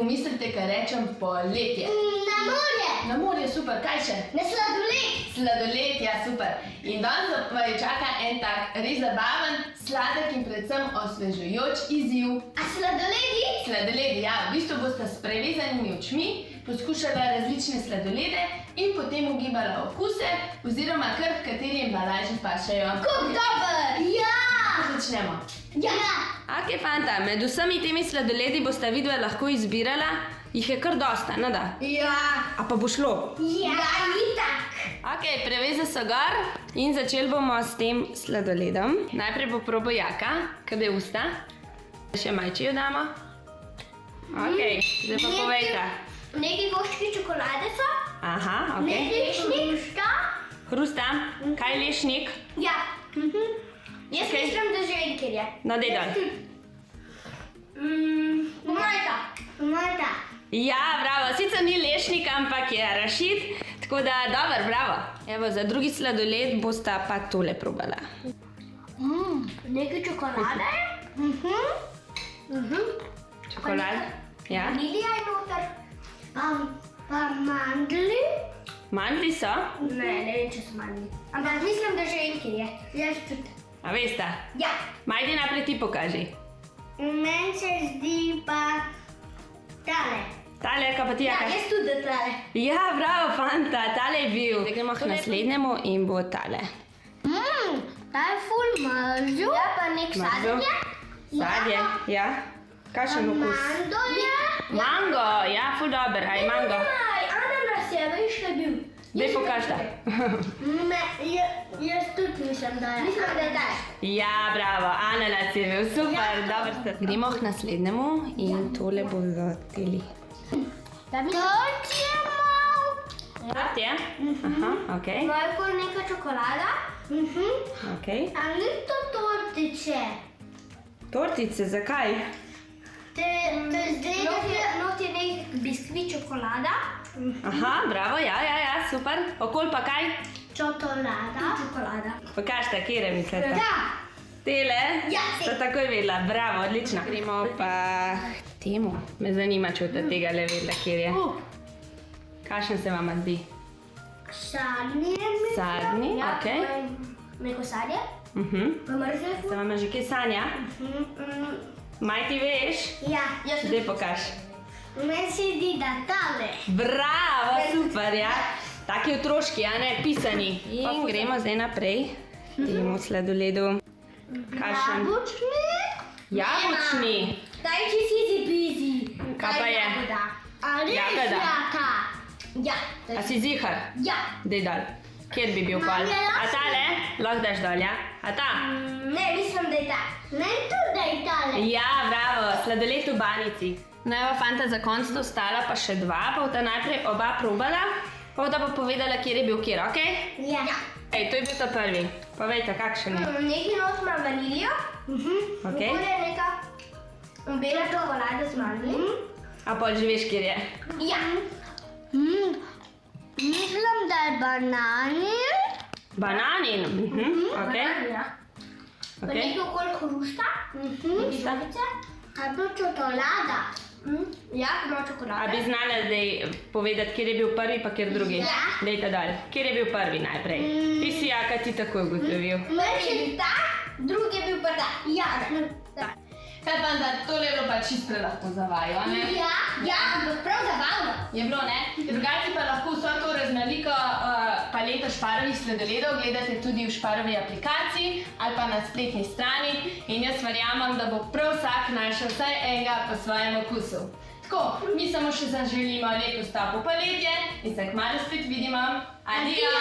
pomislite, kaj rečem poletje? Na morje. Na morje, super, kaj še? Na sladoled. Sladoled, ja, super. In danes vas čaka en tak res zabaven, sladek in predvsem osvežujoč izziv. A sladoledi? Sladoledi, ja, v bistvu boste s prevezanimi očmi poskušala različne sladolede in potem ugibala okuse oziroma kar v kateri embalaži pašejo. Kako dober! Ja! Začnemo. Ja! Ok, fanta, med vsemi temi sladoledi boste vidva lahko izbirala, jih je kar dosta, ne da? Ja! A pa bo šlo? Ja, itak! Ok, preveze so gor in začeli bomo s tem sladoledom. Najprej bo probal Jaka, kada je usta. Še majčijo damo. Ok, zdaj pa povejta. Neki koščki čokolade so. Aha, ok. Neki lešnik. Hrusta, kaj je lešnik? Ja. Jaz Okej. mislim, da že enker je. No, dej dol. Pomajta. Ja, bravo, sicer ni lešnik, ampak je arašid, tako da dober, bravo. Evo, za drugi sladoled bosta pa tole probala. Nekaj čokolade. Čokolad? Ja. Vanilija je noter. Pa mandli. Mandli so? Ne vem, če so mandli. Ampak mislim, da že enker je. Jaz tudi. A veste? Ja. Majdi naprej ti pokaži. Meni se zdi pa tale. Tale, kaj pa ti, Ja, Jaka? jaz tudi tale. Ja, bravo, fanta, tale je bil. Zdaj gremo k naslednjemu in bo tale. Ta je ful mrzlo. Ja, pa nek Mrzlo. sadek je. Sadje, ja. Kakšen okus? Mando je. Mango, ja, ful dober, aj mango. Ananas je, veš, kaj bil. Daj pokažta. Jaz tudi mislim, da je. Mislim, da je daj. Ja, bravo, ananas je bil, super, dobro ste. Gremo k naslednjemu in tole bo v teli. Tort je mal. Tort je? Aha, ok, Malo kot neka čokolada. ok. A ni to tortiče? Tortice, zakaj? Not je nek biskvit čokolada. Aha, bravo, ja, super. Okol pa kaj? Čokolada. Pokažta, kjere mislite? Ja. Tele? Ja, Sta takoj vedela, bravo, odlično. Gremo pa k temu. Me zanima, če boste tega le vedela, kjer je. Kakšen se vama zdi? Sadni je mislim. Sadni, Ja, ok. to je neko sadje. Pa mrzle Se vama že kaj sanja? Maj ti veš? Ja, jaz Zdaj pokaž. Meni se zdi, da tale. Bravo, super, ja. Taki otroški, a ne, pisani. In gremo zdaj naprej. Temu sladoledu. Kakšen? Jabučni. Jabučni. Daj, če si bizi. Kaj pa je? Ali Jagoda. jaka? Ja. A si zihar? Ja. Dej dol. Kjer bi bil pol? Marmelada. A tale? Lahko daš dol, ja? A ta? Ne, mislim, da je ta. Meni tudi, da je tale. Ja, bravo, sladoled v banici. No evo, fanta, za konc sta ostala pa še dva, pa bosta najprej oba probala, pa bosta pa povedala, kjer je bil kjer, ok? Ja. Ej, to je bil ta prvi. Povejte, kakšen je? Nekaj not ima vanilijo. Ok. Okoli je neka bela čokolada z mandljem. A pol že veš, kjer je? Ja. Mislim, da je bananin. Bananin, ok. Ja. Pa Ok. nekaj okoli hrusta. Žogice. A to čokolada. Ja, ima A čokolada. bi znala zdaj povedati, kjer je bil prvi, pa kjer drugi? Ja. Dejte dol. Kjer je bil prvi najprej? Ti si, Jaka, ti takoj ugotovil. Meni je ta, drugi je bil pa ta. Ja. Kaj pa, da tole je bilo pa čisto lahko za vajo, a ne? Ja, ampak prav zabavno. Je bilo, ne? Drugače pa lahko vso to raznoliko paleto šparovih sladoledov gledate tudi v šparovi aplikaciji ali pa na spletni strani in jaz verjamem, da bo prav vsak našel vsaj enega po svojem okusu. Tako, mi samo še zaželimo lepo stop v poletje in se kmalu spet vidimo. Adijo!